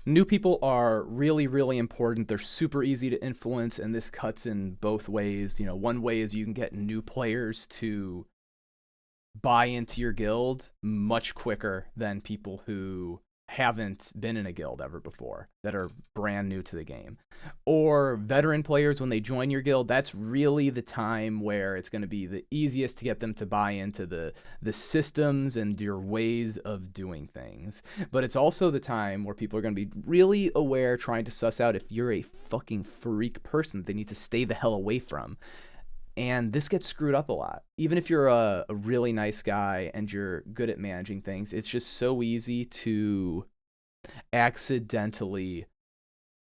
New people are really, really important. They're super easy to influence, and this cuts in both ways. One way is you can get new players to buy into your guild much quicker than people who haven't been in a guild ever before, that are brand new to the game. Or veteran players, when they join your guild, that's really the time where it's going to be the easiest to get them to buy into the systems and your ways of doing things. But it's also the time where people are going to be really aware, trying to suss out if you're a fucking freak person that they need to stay the hell away from. And this gets screwed up a lot. Even if you're a really nice guy and you're good at managing things, it's just so easy to accidentally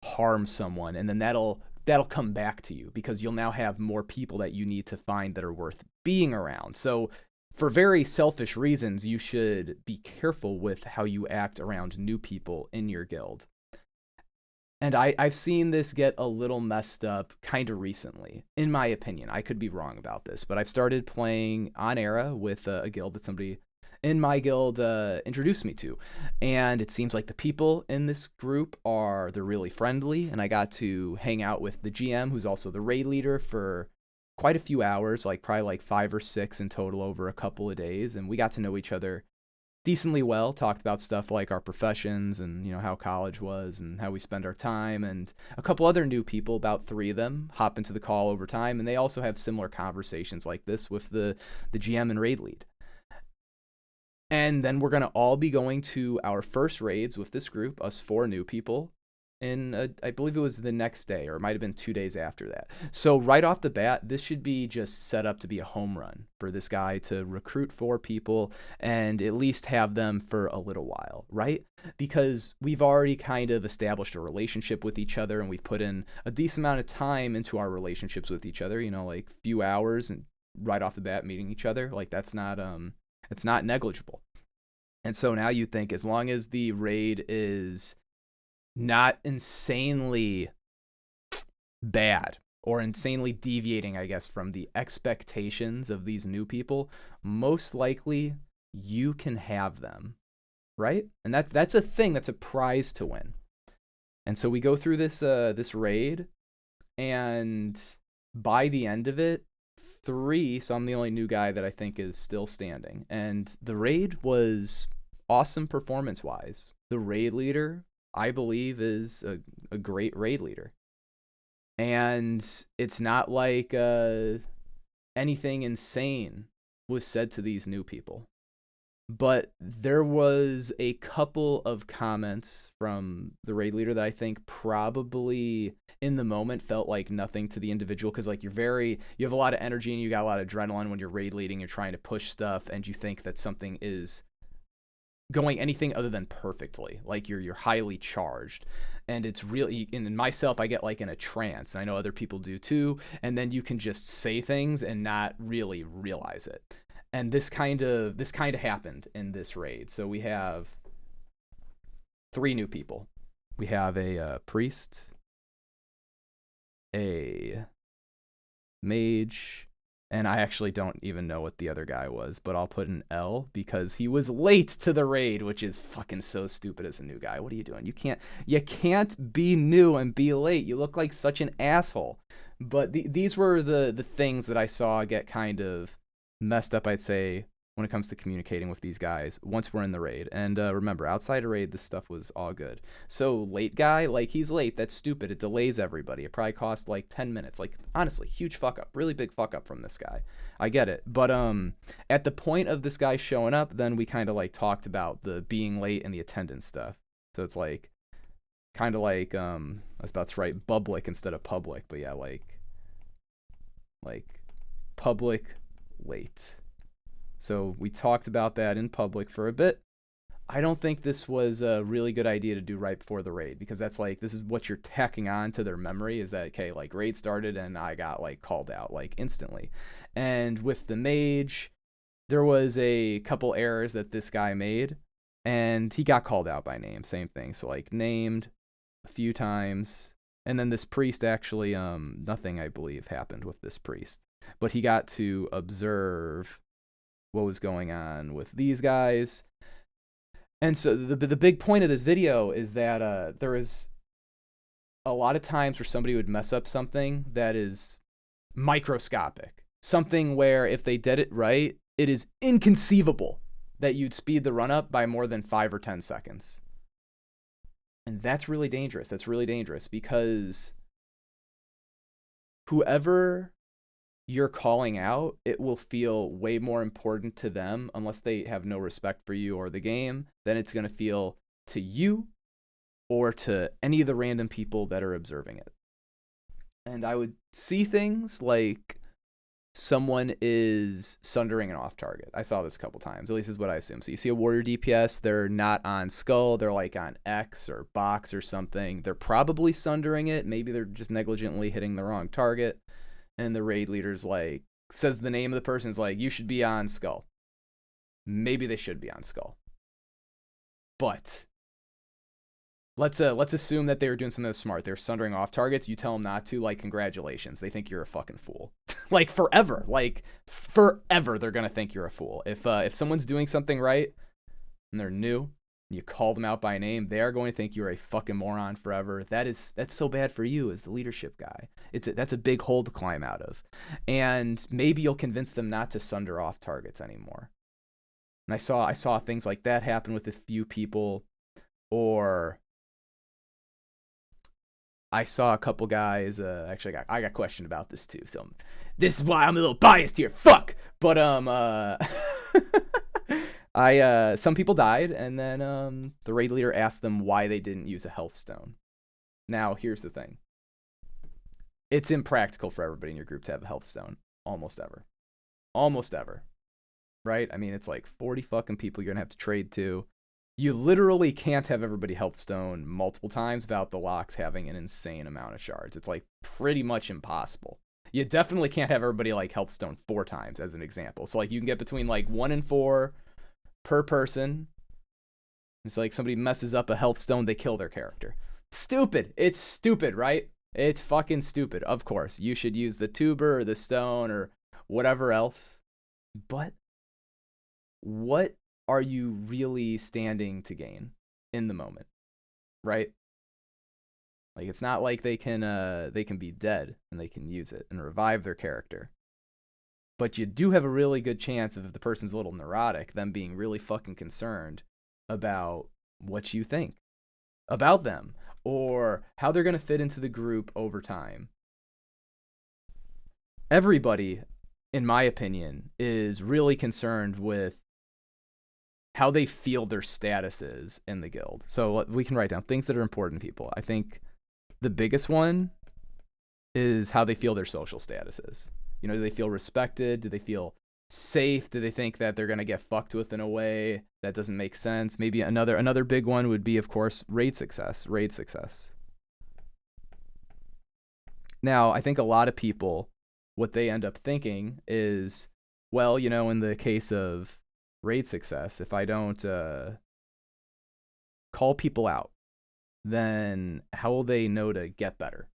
harm someone, and then that'll come back to you because you'll now have more people that you need to find that are worth being around. So for very selfish reasons, you should be careful with how you act around new people in your guild. And I've seen this get a little messed up kind of recently, in my opinion. I could be wrong about this, but I've started playing on Era with a guild that somebody in my guild introduced me to. And it seems like the people in this group they're really friendly. And I got to hang out with the GM, who's also the raid leader, for quite a few hours, like probably like 5 or 6 in total over a couple of days. And we got to know each other decently well, talked about stuff like our professions and how college was and how we spend our time. And a couple other new people, about 3 of them, hop into the call over time, and they also have similar conversations like this with the GM and raid lead. And then we're going to all be going to our first raids with this group, us 4 new people, I believe it was the next day, or it might have been 2 days after that. So right off the bat, this should be just set up to be a home run for this guy to recruit 4 people and at least have them for a little while, right? Because we've already kind of established a relationship with each other, and we've put in a decent amount of time into our relationships with each other, like few hours, and right off the bat meeting each other. Like that's not it's not negligible. And so now you think, as long as the raid is not insanely bad or insanely deviating, I guess, from the expectations of these new people, most likely you can have them, right? And that's a thing. That's a prize to win. And so we go through this raid, and by the end of it, 3. So I'm the only new guy that I think is still standing. And the raid was awesome performance-wise. The raid leader, I believe, is a great raid leader. And it's not like anything insane was said to these new people. But there was a couple of comments from the raid leader that I think probably in the moment felt like nothing to the individual, because like you have a lot of energy and you got a lot of adrenaline when you're raid leading. You're trying to push stuff, and you think that something is going anything other than perfectly, like you're highly charged, and it's really, and in myself, I get like in a trance, and I know other people do too, and then you can just say things and not really realize it. And this kind of happened in this raid. So we have 3 new people. We have a priest, a mage, and I actually don't even know what the other guy was, but I'll put an L because he was late to the raid, which is fucking so stupid as a new guy. What are you doing? You can't be new and be late. You look like such an asshole. But these were the things that I saw get kind of messed up, I'd say, when it comes to communicating with these guys once we're in the raid. And remember, outside a raid, this stuff was all good. So late guy, like, he's late. That's stupid. It delays everybody. It probably cost like 10 minutes. Like, honestly, huge fuck up. Really big fuck up from this guy. I get it. But at the point of this guy showing up, then we kind of like talked about the being late and the attendance stuff. So it's like kind of like I was about to write public instead of public, but yeah, like public late. So we talked about that in public for a bit. I don't think this was a really good idea to do right before the raid, because that's like, this is what you're tacking on to their memory, is that, okay, like raid started and I got like called out like instantly. And with the mage, there was a couple errors that this guy made, and he got called out by name, same thing. So like named a few times. And then this priest, actually, nothing, I believe, happened with this priest, but he got to observe what was going on with these guys. And so the big point of this video is that there is a lot of times where somebody would mess up something that is microscopic. Something where if they did it right, it is inconceivable that you'd speed the run up by more than 5 or 10 seconds. And that's really dangerous. That's really dangerous because whoever you're calling out, it will feel way more important to them, unless they have no respect for you or the game, than it's going to feel to you or to any of the random people that are observing it. And I would see things like someone is sundering an off target. I saw this a couple times, at least is what I assume. So you see a warrior DPS, they're not on skull, they're like on X or box or something. They're probably sundering it. Maybe they're just negligently hitting the wrong target. And the raid leader's like, says the name of the person's like, you should be on skull. Maybe they should be on skull. But let's assume that they were doing something that's smart. They're sundering off targets. You tell them not to, like, congratulations. They think you're a fucking fool. Like forever. Like forever they're going to think you're a fool. If someone's doing something right and they're new, and you call them out by name, they are going to think you're a fucking moron forever. That's so bad for you as the leadership guy. That's a big hole to climb out of. And maybe you'll convince them not to sunder off targets anymore. And I saw things like that happen with a few people, or I saw a couple guys. Actually, I got questioned about this too. So this is why I'm a little biased here. Fuck. But some people died, and then the raid leader asked them why they didn't use a health stone. Now, here's the thing. It's impractical for everybody in your group to have a health stone. Almost ever. Right? I mean, it's like 40 fucking people you're going to have to trade to. You literally can't have everybody health stone multiple times without the locks having an insane amount of shards. It's like pretty much impossible. You definitely can't have everybody like health stone 4 times as an example. So like you can get between like 1 and 4 per person. It's like somebody messes up a health stone, they kill their character. Stupid. It's stupid, right? It's fucking stupid. Of course, you should use the tuber or the stone or whatever else. But what are you really standing to gain in the moment, right? Like, it's not like they can be dead and they can use it and revive their character. But you do have a really good chance of, if the person's a little neurotic, them being really fucking concerned about what you think about them or how they're going to fit into the group over time. Everybody, in my opinion, is really concerned with how they feel their status is in the guild. So we can write down things that are important to people. I think the biggest one is how they feel their social status is. You know, do they feel respected? Do they feel safe? Do they think that they're going to get fucked with in a way that doesn't make sense? Maybe another big one would be, of course, raid success. Now, I think a lot of people, what they end up thinking is, well, you know, in the case of raid success, if I don't call people out, then how will they know to get better?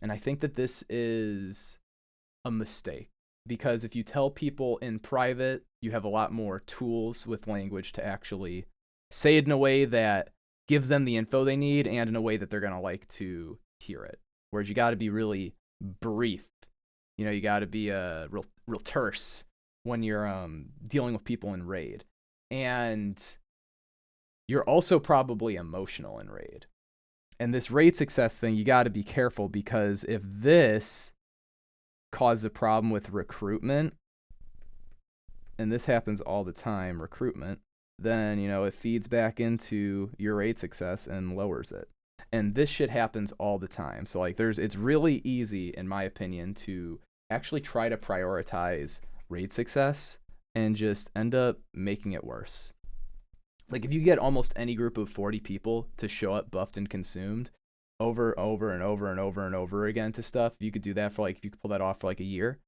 And I think that this is a mistake, because if you tell people in private, you have a lot more tools with language to actually say it in a way that gives them the info they need and in a way that they're going to like to hear it. Whereas you got to be really brief. You know, you got to be real terse when you're dealing with people in raid. And you're also probably emotional in raid. And this raid success thing, you got to be careful, because if this causes a problem with recruitment, and this happens all the time, recruitment, then, you know, it feeds back into your raid success and lowers it. And this shit happens all the time. So like it's really easy, in my opinion, to actually try to prioritize raid success and just end up making it worse. Like, if you get almost any group of 40 people to show up buffed and consumed over and over again to stuff, you could do that for like, if you could pull that off for like a year,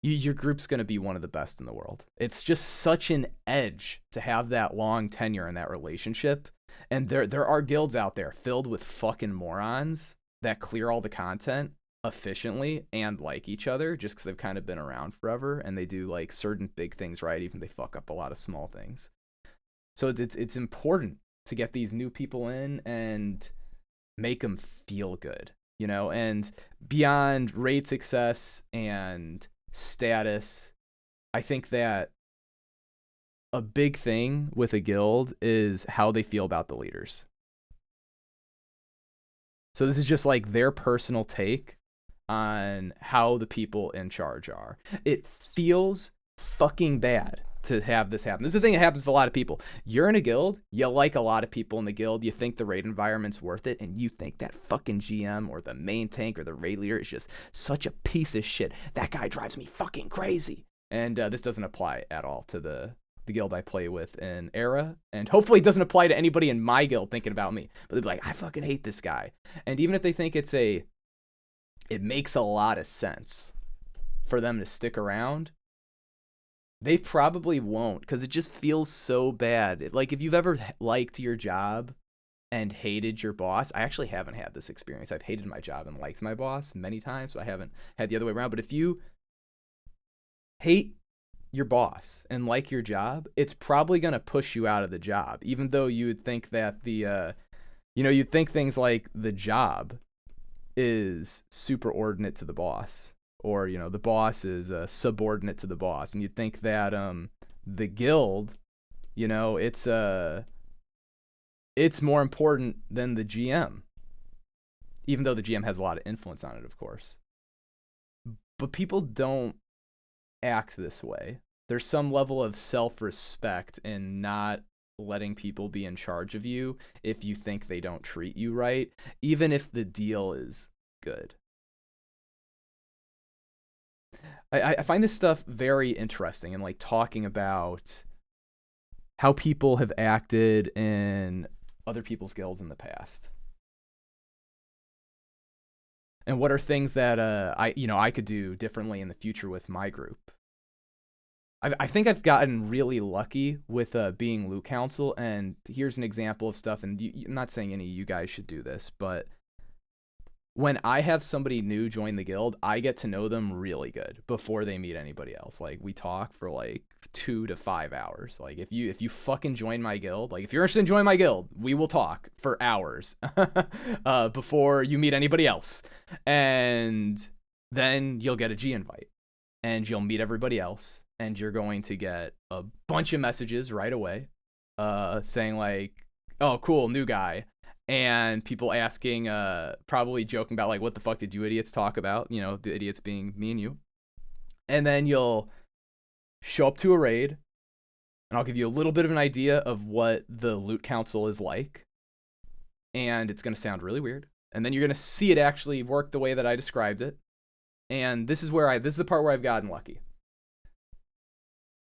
your group's going to be one of the best in the world. It's just such an edge to have that long tenure in that relationship. And there are guilds out there filled with fucking morons that clear all the content efficiently and like each other just because they've kind of been around forever, and they do like certain big things right, even if they fuck up a lot of small things. So it's important to get these new people in and make them feel good, and beyond raid success and status, I think that a big thing with a guild is how they feel about the leaders. So this is just like their personal take on how the people in charge are. It feels fucking bad to have this happen. This is the thing that happens to a lot of people. You're in a guild, you like a lot of people in the guild, you think the raid environment's worth it, and you think that fucking GM or the main tank or the raid leader is just such a piece of shit. That guy drives me fucking crazy. And this doesn't apply at all to the guild I play with in Era, and hopefully it doesn't apply to anybody in my guild thinking about me. But they'd be like, I fucking hate this guy. And even if they think it makes a lot of sense for them to stick around, they probably won't, because it just feels so bad. Like, if you've ever liked your job and hated your boss, I actually haven't had this experience. I've hated my job and liked my boss many times, so I haven't had the other way around. But if you hate your boss and like your job, it's probably going to push you out of the job, even though you would think that you'd think things like the job is superordinate to the boss, or the boss is subordinate to the boss, and you'd think that the guild, it's more important than the GM, even though the GM has a lot of influence on it, of course. But people don't act this way. There's some level of self-respect in not letting people be in charge of you if you think they don't treat you right, even if the deal is good. I find this stuff very interesting, and like talking about how people have acted in other people's guilds in the past, and what are things that I could do differently in the future with my group. I think I've gotten really lucky with being loot council, and here's an example of stuff, and I'm not saying any of you guys should do this, but when I have somebody new join the guild, I get to know them really good before they meet anybody else. Like, we talk for like 2 to 5 hours. Like, if you fucking join my guild, like if you're interested in joining my guild, we will talk for hours before you meet anybody else. And then you'll get a G invite and you'll meet everybody else, and you're going to get a bunch of messages right away saying like, oh, cool, new guy. And people asking, probably joking about like, what the fuck did you idiots talk about? The idiots being me and you. And then you'll show up to a raid, and I'll give you a little bit of an idea of what the loot council is like. And it's going to sound really weird. And then you're going to see it actually work the way that I described it. And this is the part where I've gotten lucky.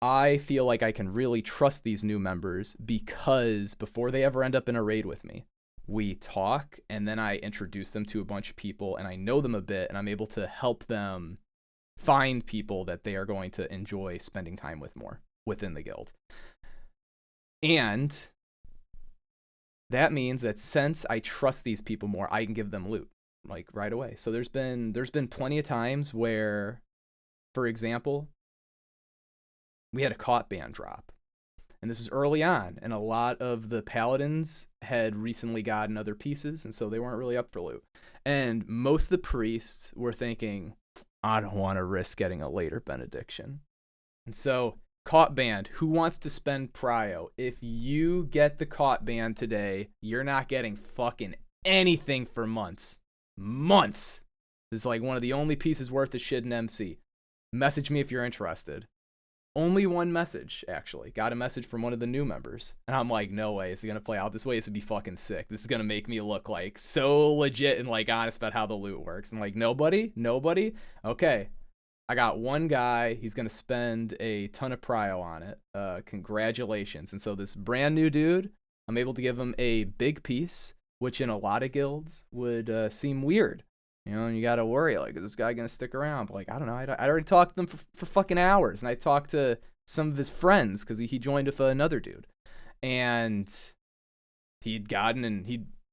I feel like I can really trust these new members because before they ever end up in a raid with me, we talk, and then I introduce them to a bunch of people, and I know them a bit, and I'm able to help them find people that they are going to enjoy spending time with more within the guild. And that means that since I trust these people more, I can give them loot like right away. So there's been plenty of times where, for example, we had a caught ban drop. And this is early on, and a lot of the paladins had recently gotten other pieces, and so they weren't really up for loot. And most of the priests were thinking, I don't want to risk getting a later benediction. And so, caught band, who wants to spend prio? If you get the caught band today, you're not getting fucking anything for months. Months! This is like one of the only pieces worth of shit in MC. Message me if you're interested. Only one message, actually. Got a message from one of the new members. And I'm like, no way. Is it going to play out this way? This would be fucking sick. This is going to make me look like so legit and like honest about how the loot works. I'm like, nobody? Okay. I got one guy. He's going to spend a ton of prio on it. Congratulations. And so this brand new dude, I'm able to give him a big piece, which in a lot of guilds would seem weird. And you got to worry, like, is this guy going to stick around? But, like, I don't know. I already talked to them for fucking hours. And I talked to some of his friends because he joined with another dude. And he'd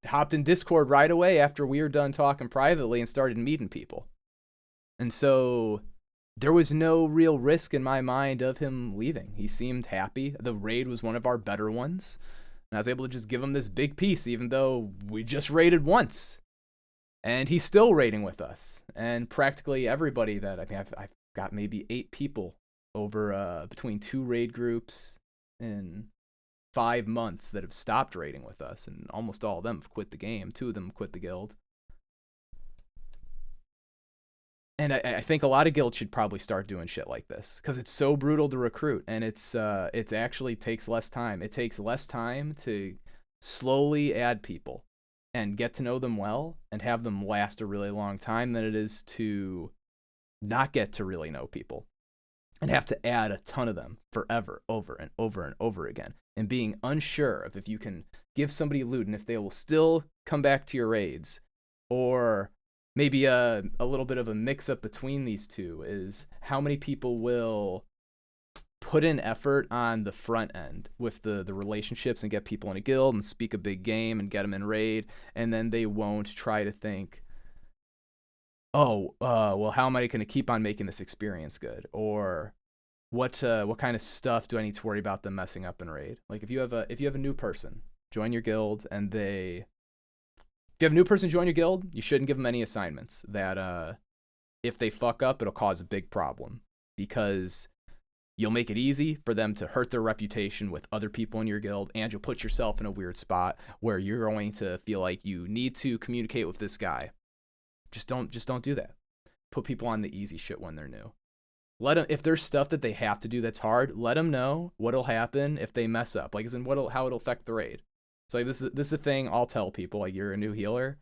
hopped in Discord right away after we were done talking privately and started meeting people. And so there was no real risk in my mind of him leaving. He seemed happy. The raid was one of our better ones. And I was able to just give him this big piece, even though we just raided once. And he's still raiding with us. And practically everybody that, I mean, I've got maybe 8 people over between 2 raid groups in 5 months that have stopped raiding with us. And almost all of them have quit the game. 2 of them quit the guild. And I think a lot of guilds should probably start doing shit like this because it's so brutal to recruit, and it's actually takes less time. It takes less time to slowly add people and get to know them well and have them last a really long time than it is to not get to really know people and have to add a ton of them forever, over and over and over again, and being unsure of if you can give somebody loot and if they will still come back to your raids, or maybe a little bit of a mix-up between these two is how many people will put in effort on the front end with the relationships and get people in a guild and speak a big game and get them in raid, and then they won't try to think, well, how am I going to keep on making this experience good? Or what kind of stuff do I need to worry about them messing up in raid? Like if you have a new person join your guild and if you have a new person join your guild, you shouldn't give them any assignments that if they fuck up, it'll cause a big problem, because you'll make it easy for them to hurt their reputation with other people in your guild, and you'll put yourself in a weird spot where you're going to feel like you need to communicate with this guy. Just don't do that. Put people on the easy shit when they're new. Let them, if there's stuff that they have to do that's hard, let them know what'll happen if they mess up. Like, as in how it'll affect the raid. So like, this is a thing I'll tell people. Like, you're a new healer,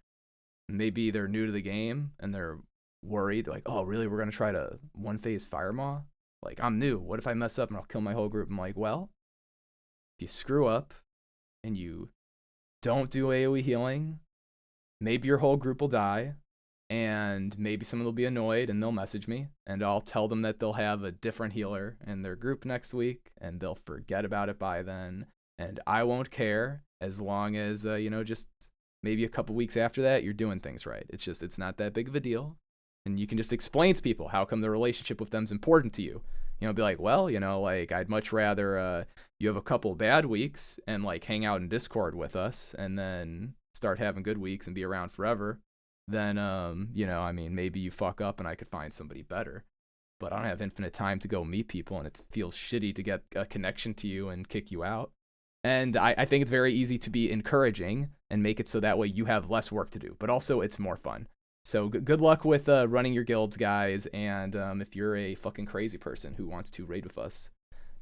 maybe they're new to the game and they're worried. They're like, oh, really? We're gonna try to one-phase Fire Maw? Like, I'm new. What if I mess up and I'll kill my whole group? I'm like, well, if you screw up and you don't do AoE healing, maybe your whole group will die, and maybe someone will be annoyed and they'll message me, and I'll tell them that they'll have a different healer in their group next week, and they'll forget about it by then, and I won't care as long as, just maybe a couple weeks after that, you're doing things right. It's not that big of a deal. And you can just explain to people how come the relationship with them is important to you. Be like, well, like, I'd much rather you have a couple bad weeks and like hang out in Discord with us and then start having good weeks and be around forever than, maybe you fuck up and I could find somebody better. But I don't have infinite time to go meet people, and it feels shitty to get a connection to you and kick you out. And I think it's very easy to be encouraging and make it so that way you have less work to do, but also it's more fun. So good luck with running your guilds, guys, and if you're a fucking crazy person who wants to raid with us,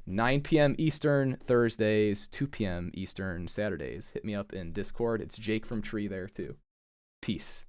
9 p.m. Eastern Thursdays, 2 p.m. Eastern Saturdays, hit me up in Discord. It's Jake from Tree there too. Peace.